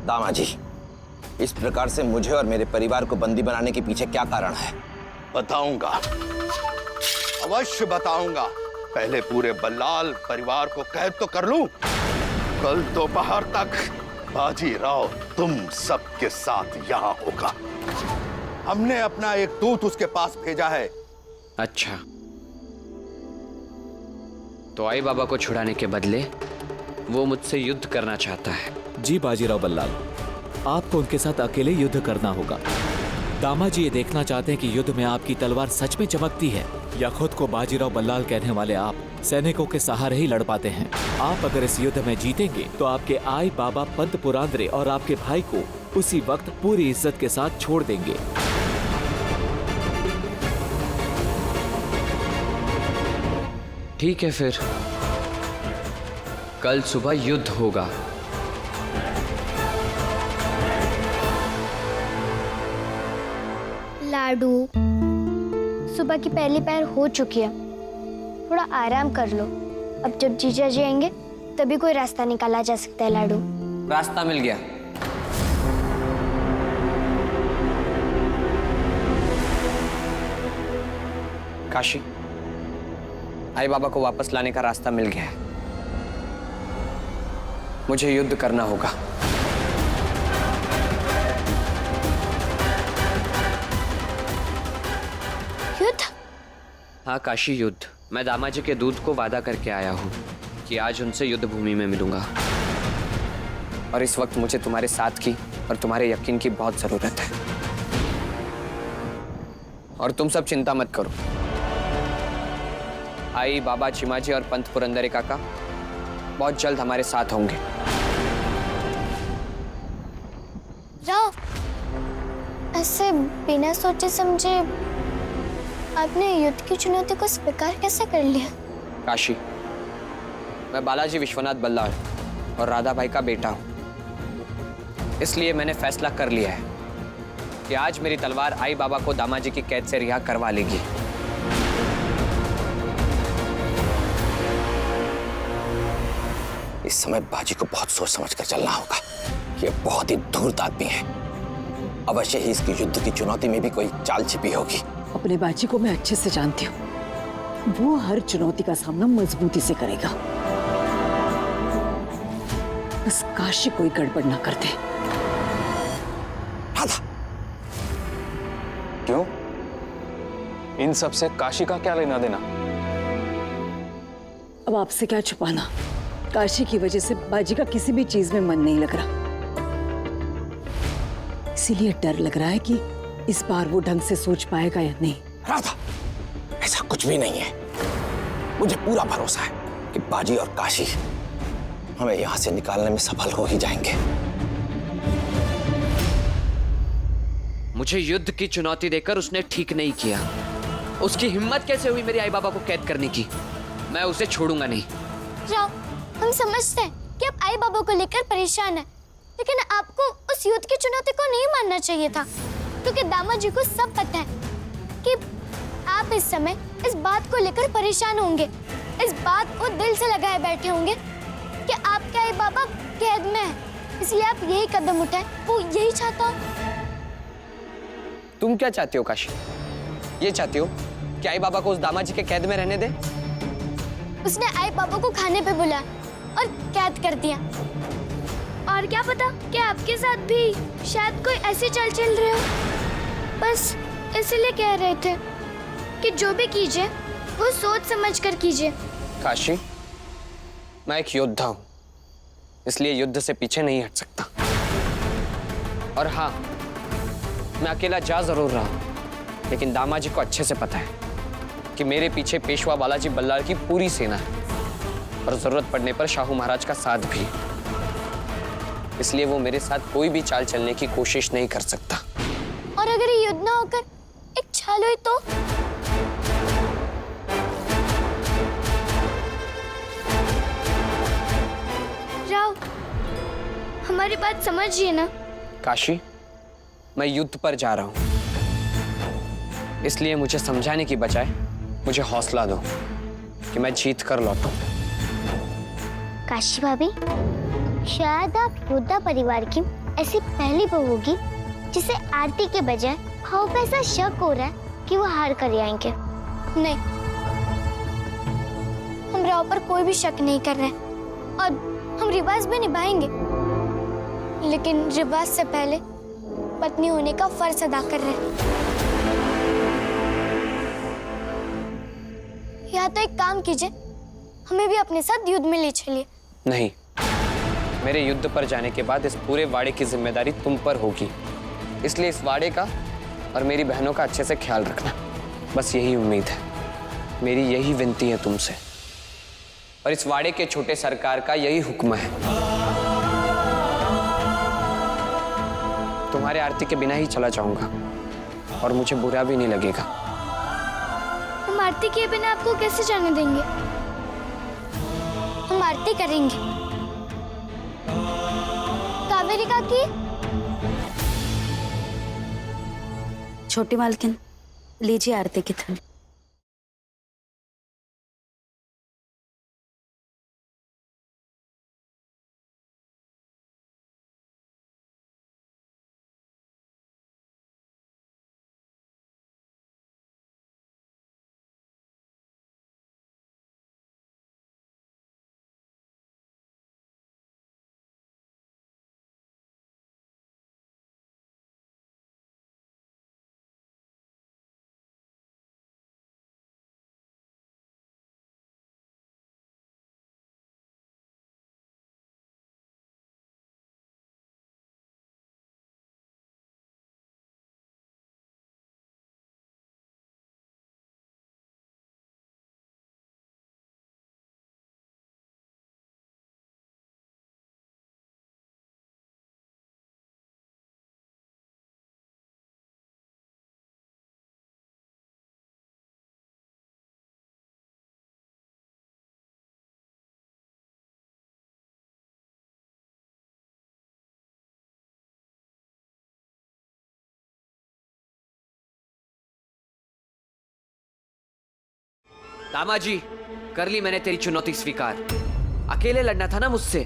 दामाजी, इस प्रकार से मुझे और मेरे परिवार को बंदी बनाने के पीछे क्या कारण है? बताऊंगा, अवश्य बताऊंगा। पहले पूरे बल्लाल परिवार को कैद तो कर लूं। कल दोपहर तक बाजीराव तुम सबके साथ यहाँ होगा। हमने अपना एक दूत उसके पास भेजा है। अच्छा, तो आई बाबा को छुड़ाने के बदले वो मुझसे युद्ध करना चाहता है। जी बाजीराव बल्लाल, आपको उनके साथ अकेले युद्ध करना होगा। दामाजी ये देखना चाहते हैं कि युद्ध में आपकी तलवार सच में चमकती है या खुद को बाजीराव बल्लाल कहने वाले आप सैनिकों के सहारे ही लड़ पाते हैं। आप अगर इस युद्ध में जीतेंगे तो आपके आई बाबा पंत पुरांद्रे और आपके भाई को उसी वक्त पूरी इज्जत के साथ छोड़ देंगे। ठीक है, फिर कल सुबह युद्ध होगा। लाडू, सुबह की पहली पहर हो चुकी है, थोड़ा आराम कर लो। अब जब जीजा जी आएंगे तभी कोई रास्ता निकाला जा सकता है। लाडू, रास्ता मिल गया। काशी, आई बाबा को वापस लाने का रास्ता मिल गया है। मुझे युद्ध करना होगा। युद्ध? हाँ काशी, युद्ध। मैं दामाजी के दूत को वादा करके आया हूँ कि आज उनसे युद्ध भूमि में मिलूंगा। और इस वक्त मुझे तुम्हारे साथ की और तुम्हारे यकीन की बहुत जरूरत है। और तुम सब चिंता मत करो। आई बाबा, चिमाजी और पंत पुरंदरे काका बहुत जल्द हमारे साथ होंगे। राव, ऐसे बिना सोचे समझे आपने युद्ध की चुनौती को स्वीकार कैसे कर लिया? काशी, मैं बालाजी विश्वनाथ बल्लाल और राधा भाई का बेटा हूं। इसलिए मैंने फैसला कर लिया है कि आज मेरी तलवार आई बाबा को दामाजी की कैद से रिहा करवा लेगी। इस समय बाजी को बहुत सोच समझ कर चलना होगा। ये बहुत ही धूर्त आदमी है। अवश्य ही इसकी युद्ध की चुनौती में भी कोई चाल छिपी होगी। अपने बाजी को मैं अच्छे से जानती हूँ। वो हर चुनौती का सामना मजबूती से करेगा। बस काशी कोई गड़बड़ ना कर दे। राधा, क्यों? इन सब से काशी का क्या लेना देना? अब आपसे क्या छुपाना, काशी की वजह से बाजी का किसी भी चीज में मन नहीं लग रहा। इसीलिए डर लग रहा है कि इस बार वो ढंग से सोच पाएगा या नहीं। राधा, ऐसा कुछ भी नहीं है। मुझे पूरा भरोसा है कि बाजी और काशी हमें यहां से निकालने में सफल हो ही जाएंगे। मुझे युद्ध की चुनौती देकर उसने ठीक नहीं किया। उसकी हिम्मत कैसे हुई मेरे आई बाबा को कैद करने की? मैं उसे छोड़ूंगा नहीं। राव, हम समझते हैं कि आप आई बाबा को लेकर परेशान हैं, लेकिन आपको उस युद्ध की चुनौती को नहीं मानना चाहिए था, क्योंकि दामाजी को सब पता है कि आप इस समय इस बात को लेकर परेशान होंगे, इस बात को दिल से लगाए बैठे होंगे कि आपके आई बाबा कैद में है, इसलिए आप यही कदम उठाएं। वो यही चाहता। तुम क्या चाहती हो काशी? ये चाहती हो कि आई बाबा को उस दामाजी के कैद में रहने दे? उसने आई बाबा को खाने पे बुलाया और कैद कर दिया। और क्या पता कि आपके साथ भी शायद कोई ऐसी चाल चल रहे हो। बस इसलिए कह रहे थे कि जो भी कीजिए वो सोच समझ कर कीजिए। काशी, मैं एक योद्धा हूं, इसलिए युद्ध से पीछे नहीं हट सकता। और हाँ, मैं अकेला जा जरूर रहा हूं, लेकिन दामाजी को अच्छे से पता है कि मेरे पीछे पेशवा बालाजी बल्लाल की पूरी सेना है और जरूरत पड़ने पर शाहू महाराज का साथ भी। इसलिए वो मेरे साथ कोई भी चाल चलने की कोशिश नहीं कर सकता। और अगर ये युद्ध ना होकर एक छल हुई तो? राव, हमारी बात समझिए ना। काशी, मैं युद्ध पर जा रहा हूं, इसलिए मुझे समझाने की बजाय मुझे हौसला दो कि मैं जीत कर लौटूं। काशी भाभी, शायद आप योद्धा परिवार की ऐसी पहली बहू होगी जिसे आरती के बजाय भाव पे ऐसा शक हो रहा है कि वो हार कर आएंगे। नहीं, हम राव पर कोई भी शक नहीं कर रहे और हम रिवाज भी निभाएंगे, लेकिन रिवाज से पहले पत्नी होने का फर्ज अदा कर रहे हैं। या तो एक काम कीजिए, हमें भी अपने साथ युद्ध में ले चलिए। नहीं, मेरे युद्ध पर जाने के बाद इस पूरे वाड़े की जिम्मेदारी तुम पर होगी, इसलिए इस वाड़े का और मेरी बहनों का अच्छे से ख्याल रखना। बस यही उम्मीद है, मेरी यही विनती है तुमसे, और इस वाड़े के छोटे सरकार का यही हुक्म है। तुम्हारे आरती के बिना ही चला जाऊंगा और मुझे बुरा भी नहीं लगेगा। हम आरती के बिना आपको कैसे जाने देंगे? हम आरती करेंगे। कावेरी काकी, छोटी मालकिन, लीजिए आरती की थाली। दामाजी, कर ली मैंने तेरी चुनौती स्वीकार। अकेले लड़ना था ना मुझसे,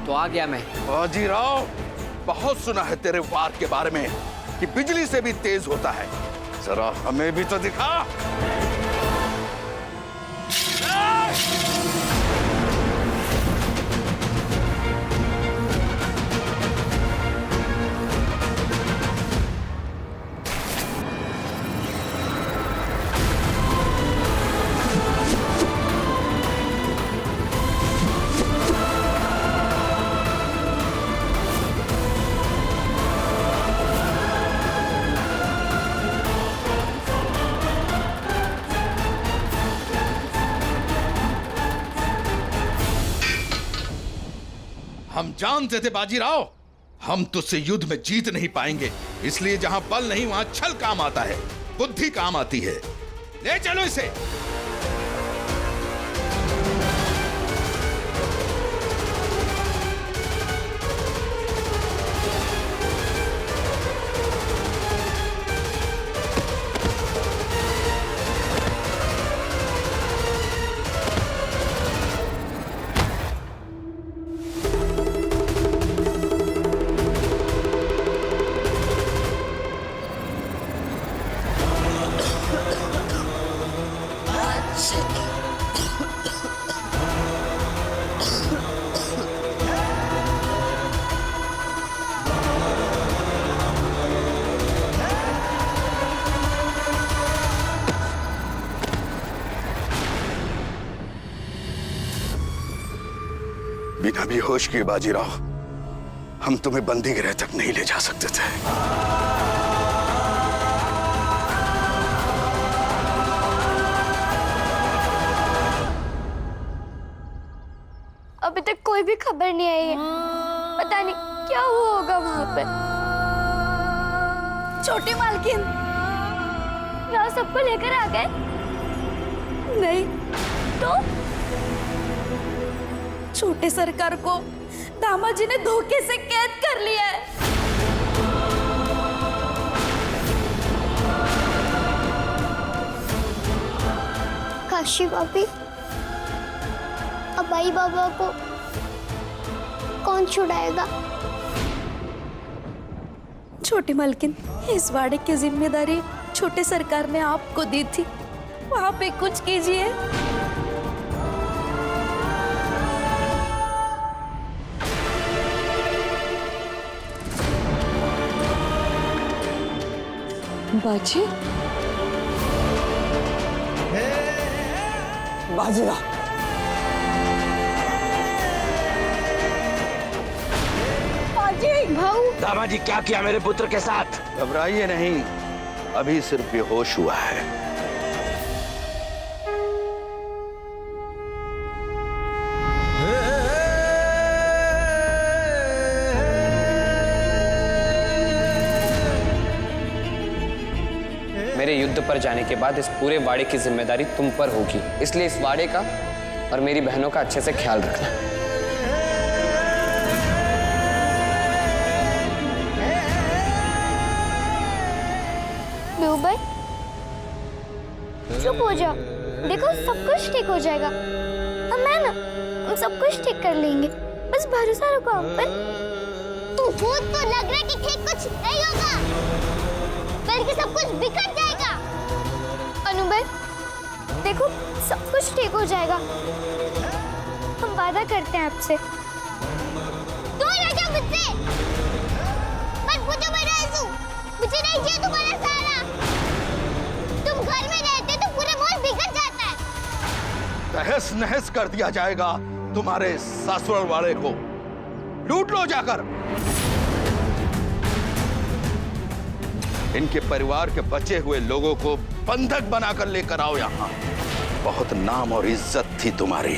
तो आ गया मैं। बाजीराव, बहुत सुना है तेरे वार के बारे में कि बिजली से भी तेज होता है। जरा हमें भी तो दिखा। हम जानते थे बाजीराव, हम तुझसे युद्ध में जीत नहीं पाएंगे, इसलिए जहां बल नहीं वहां छल काम आता है, बुद्धि काम आती है। ले चलो इसे। बिना बेहोश किए बाजीराव, हम तुम्हें बंदी गृह तक नहीं ले जा सकते थे। अभी तक कोई भी खबर नहीं आई है, पता नहीं क्या हुआ होगा वहां पे। छोटी मालकिन, राव सबको लेकर आ गए? नहीं, तो छोटे सरकार को दामाजी ने धोखे से कैद कर लिया है। काशी भाभी, अब आई बाबा को कौन छुड़ाएगा? छोटी मालकिन, इस वाड़े की जिम्मेदारी छोटे सरकार ने आपको दी थी, वहां पे कुछ कीजिए। बाजी, बाजीराव, भाऊ दामाजी क्या किया मेरे पुत्र के साथ? घबराइए नहीं, अभी सिर्फ बेहोश हुआ है। मेरे युद्ध पर जाने के बाद इस पूरे वाड़े की जिम्मेदारी तुम पर होगी, इसलिए इस वाड़े का और मेरी बहनों का अच्छे से ख्याल रखना। भाई चुप हो जाओ, देखो सब कुछ ठीक हो जाएगा। हम सब कुछ ठीक कर लेंगे, बस भरोसा रखो हम पर। तू भूत तो लग रहा है कि ठीक कुछ नहीं होगा, बल्कि सब कुछ बिखर जाएगा। अनु भाई देखो सब कुछ ठीक हो जाएगा, हम वादा करते हैं आपसे। दूर रह जाओ मुझसे, मत पूछो मेरा आंसू, मुझे नहीं चाहिए तुम्हारा सहारा। तुम घर में रहते तो पूरे माहौल बिगड़ जाता है। तहस नहस कर दिया जाएगा तुम्हारे ससुराल वाले को, लूट लो जाकर। इनके परिवार के बचे हुए लोगों को बंधक बनाकर लेकर आओ यहाँ। बहुत नाम और इज्जत थी तुम्हारी,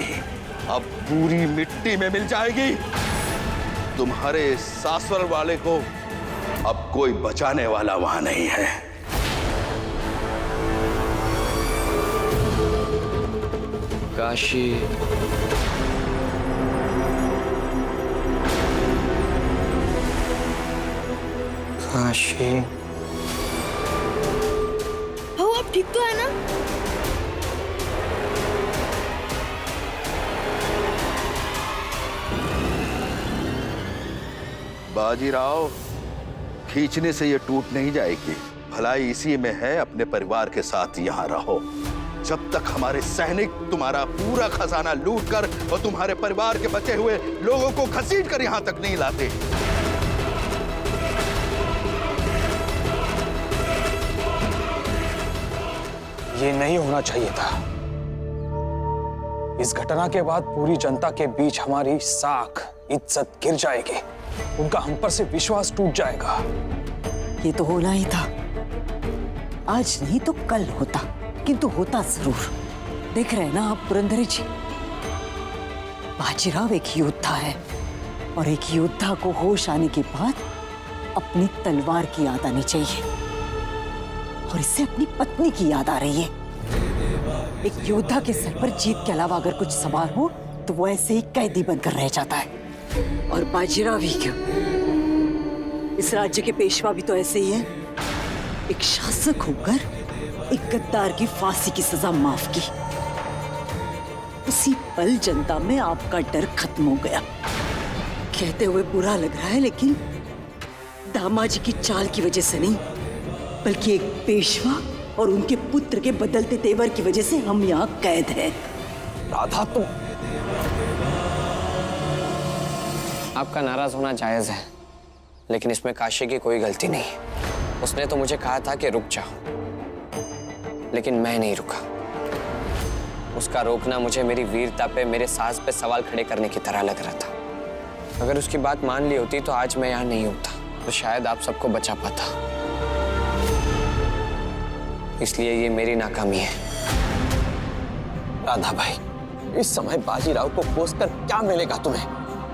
अब पूरी मिट्टी में मिल जाएगी। तुम्हारे ससुराल वाले को अब कोई बचाने वाला वहां नहीं है। काशी, काशी, भाऊ आप ठीक तो है ना? बाजीराव, खींचने से ये टूट नहीं जाएगी। भलाई इसी में है, अपने परिवार के साथ यहाँ रहो। जब तक हमारे सैनिक तुम्हारा पूरा खजाना लूटकर और तुम्हारे परिवार के बचे हुए लोगों को घसीट कर यहाँ तक नहीं लाते। ये नहीं होना चाहिए था। इस घटना के बाद पूरी जनता के बीच हमारी साख इज्जत गिर जाएगी, उनका हम पर से विश्वास टूट जाएगा। ये तो होना ही था। आज नहीं तो कल होता, किंतु होता जरूर। देख रहे हैं ना आप पुरंदरी जी, बाजीराव एक योद्धा है और एक योद्धा को होश आने के बाद अपनी तलवार की याद आनी चाहिए, और इससे अपनी पत्नी की याद आ रही है। एक योद्धा के सर पर जीत के अलावा अगर कुछ सवार हो तो वो ऐसे ही कैदी बनकर रह जाता है। और बाजीराव ही क्यों, इस राज्य के पेशवा भी तो ऐसे ही है। एक शासक होकर एक गद्दार की फांसी की सजा माफ की, उसी पल जनता में आपका डर खत्म हो गया। कहते हुए बुरा लग रहा है, लेकिन दामाजी की चाल की वजह से नहीं, बल्कि एक पेशवा और उनके पुत्र के बदलते तेवर की वजह से हम यहाँ कैद हैं। राधा, तुम आपका नाराज होना जायज है, लेकिन इसमें काशी की कोई गलती नहीं। उसने तो मुझे कहा था कि रुक जाओ, लेकिन मैं नहीं रुका। उसका रोकना मुझे मेरी वीरता पे, मेरे साहस पे सवाल खड़े करने की तरह लग रहा था। अगर उसकी बात मान ली होती तो आज मैं यहाँ नहीं होता, तो शायद आप सबको बचा पाता। इसलिए ये मेरी नाकामी है। राधा भाई, इस समय बाजीराव को कोसकर क्या मिलेगा तुम्हें?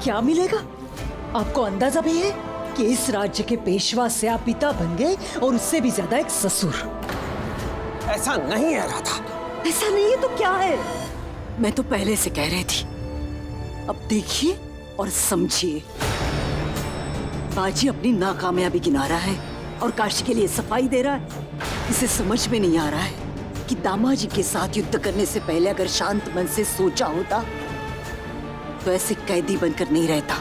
क्या मिलेगा? आपको अंदाजा भी है कि इस राज्य के पेशवा से आप पिता बन गए, और उससे भी ज्यादा एक ससुर। ऐसा नहीं है राधा। ऐसा नहीं है तो क्या है? मैं तो पहले से कह रही थी। अब देखिए और समझिए, बाजी अपनी नाकामयाबी गिना रहा है और काशी के लिए सफाई दे रहा है। इसे समझ में नहीं आ रहा है कि दामाजी के साथ युद्ध करने से पहले अगर शांत मन से सोचा होता तो ऐसे कैदी बनकर नहीं रहता,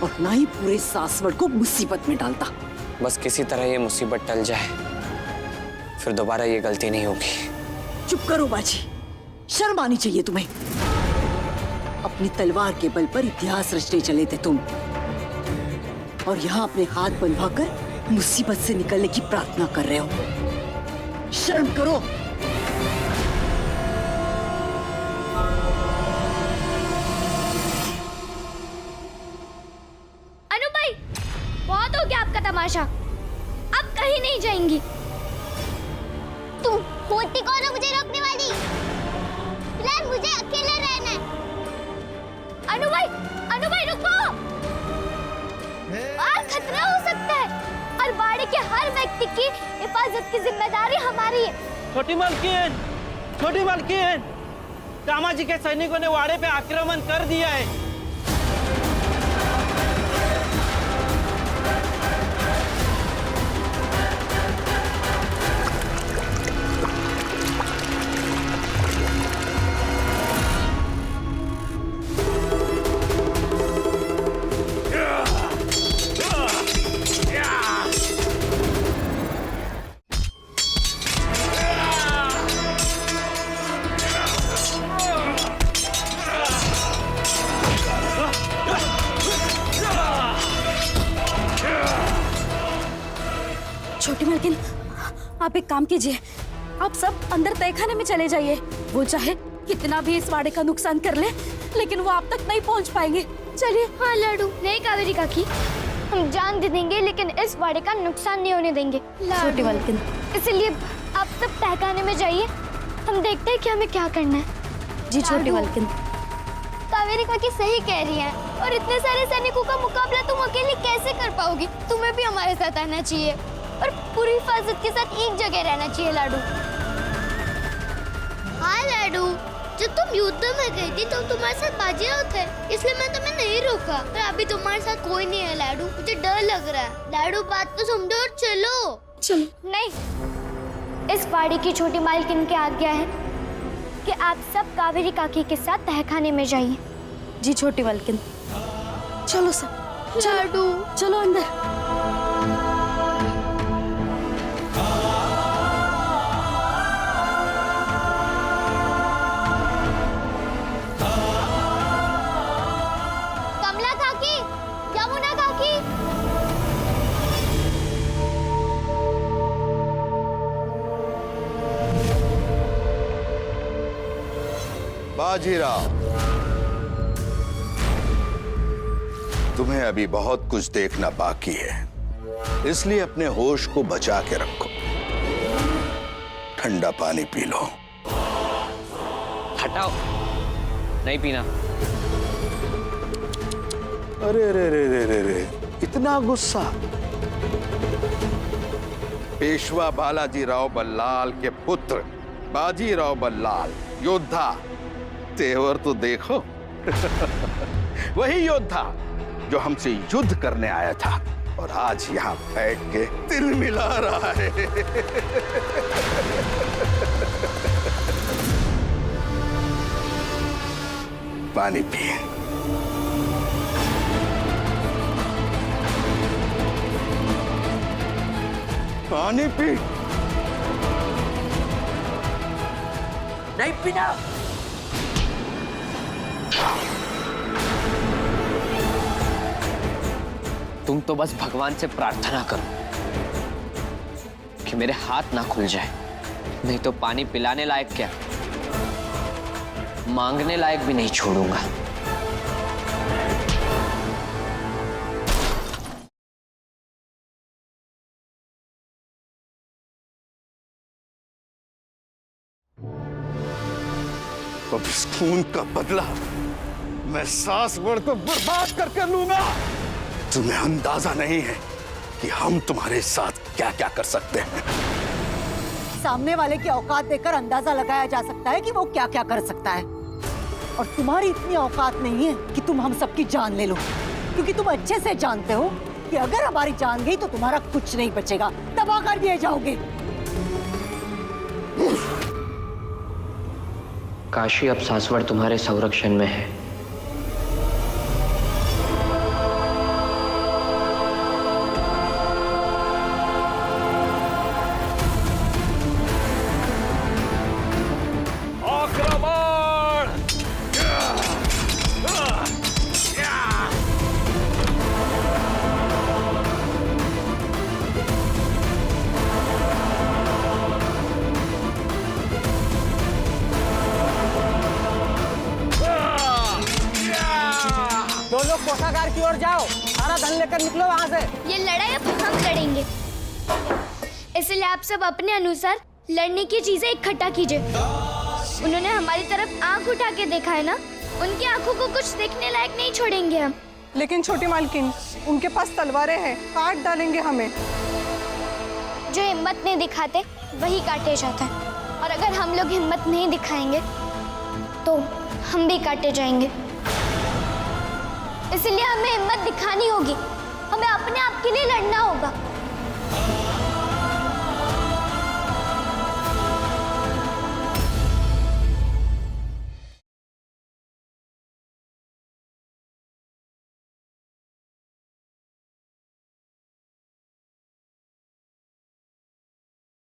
और ना ही पूरे सासवड़ को मुसीबत में डालता। बस किसी तरह ये मुसीबत टल जाए, फिर दोबारा ये गलती नहीं होगी। चुप करो बाजी, शर्म आनी चाहिए तुम्हें। अपनी तलवार के बल पर इतिहास रचने चले थे तुम, और यहाँ अपने हाथ बंधवाकर मुसीबत से निकलने की प्रार्थना कर रहे हो। शर्म करो। अनु भाई, बहुत हो गया आपका तमाशा, अब कहीं नहीं जाएंगी। तुम होती कौन हो मुझे रोकने वाली? फिलहाल मुझे अकेले रहना है। अनु भाई रुको, और खतरा हो सकता है, और बाड़े के हर व्यक्ति की हिफाजत की जिम्मेदारी हमारी है। छोटी मालकिन, दामाजी के सैनिकों ने वाड़े पे आक्रमण कर दिया है। छोटी मालकिन, आप एक काम कीजिए, आप सब अंदर तहखाने में चले जाइए। वो चाहे कितना भी इस वाड़े का नुकसान कर ले, लेकिन वो आप तक नहीं पहुंच पाएंगे। चलिए। हाँ लाडू, नहीं कावेरी काकी, हम जान दे देंगे लेकिन इस वाड़े का नुकसान नहीं होने देंगे। छोटी मालकिन, इसलिए आप सब तहखाने में जाइए, हम देखते हैं कि हमें क्या करना है। जी छोटी मालकिन। कावेरी काकी सही कह रही है, और इतने सारे सैनिकों का मुकाबला तुम अकेले कैसे कर पाओगी? तुम्हें भी हमारे साथ आना चाहिए, और पूरी हिफाजत के साथ एक जगह रहना चाहिए लाडू। हाँ लाडू, जब तुम युद्ध में गई थी तो तुम्हारे साथ बाजीराव थे, इसलिए मैं तुम्हें नहीं रोका, पर अभी तुम्हारे साथ कोई नहीं है लाडू, मुझे डर लग रहा है। लाडू बात तो समझो और चलो। नहीं, इस वाड़ी की छोटी मालकिन की आज्ञा है कि आप सब कावेरी काकी के साथ तहखाने में जाइए। जी छोटी मालकिन। चलो सब, लाडू चलो अंदर। बाजीराव, तुम्हें अभी बहुत कुछ देखना बाकी है, इसलिए अपने होश को बचा के रखो। ठंडा पानी पी लो। हटाओ, नहीं पीना। अरे रे रे रे रे रे, इतना गुस्सा? पेशवा बालाजी राव बल्लाल के पुत्र बाजीराव बल्लाल, योद्धा। तेवर तो देखो। वही योद्धा जो हमसे युद्ध करने आया था, और आज यहाँ बैठ के तिल मिला रहा है। पानी पिए। पानी पी। नहीं पीना। तुम तो बस भगवान से प्रार्थना करो कि मेरे हाथ ना खुल जाए, नहीं तो पानी पिलाने लायक क्या, मांगने लायक भी नहीं छोड़ूंगा। अब इस खून का बदला मैं सास बढ़ को बर्बाद करके लूंगा। तुम्हें अंदाजा नहीं है कि हम तुम्हारे साथ क्या क्या कर सकते हैं। सामने वाले की औकात देखकर अंदाजा लगाया जा सकता है कि वो क्या क्या कर सकता है, और तुम्हारी इतनी औकात नहीं है कि तुम हम सबकी जान ले लो, क्योंकि तुम अच्छे से जानते हो कि अगर हमारी जान गई तो तुम्हारा कुछ नहीं बचेगा, तबाह कर दिए जाओगे। काशी अब सासवड़ तुम्हारे संरक्षण में है। लोग कोषागार की ओर जाओ, सारा धन लेकर निकलो वहाँ से। ये लड़ाई अब हम लड़ेंगे, इसलिए आप सब अपने अनुसार लड़ने की चीजें इकट्ठा कीजिए। उन्होंने हमारी तरफ आंख उठा के देखा है ना, उनकी आंखों को कुछ देखने लायक नहीं छोड़ेंगे हम। लेकिन छोटी मालकिन, उनके पास तलवारें हैं, काट डालेंगे हमें। जो हिम्मत नहीं दिखाते वही काटे जाता है, और अगर हम लोग हिम्मत नहीं दिखाएंगे तो हम भी काटे जाएंगे। इसलिए हमें हिम्मत दिखानी होगी, हमें अपने आप के लिए लड़ना होगा।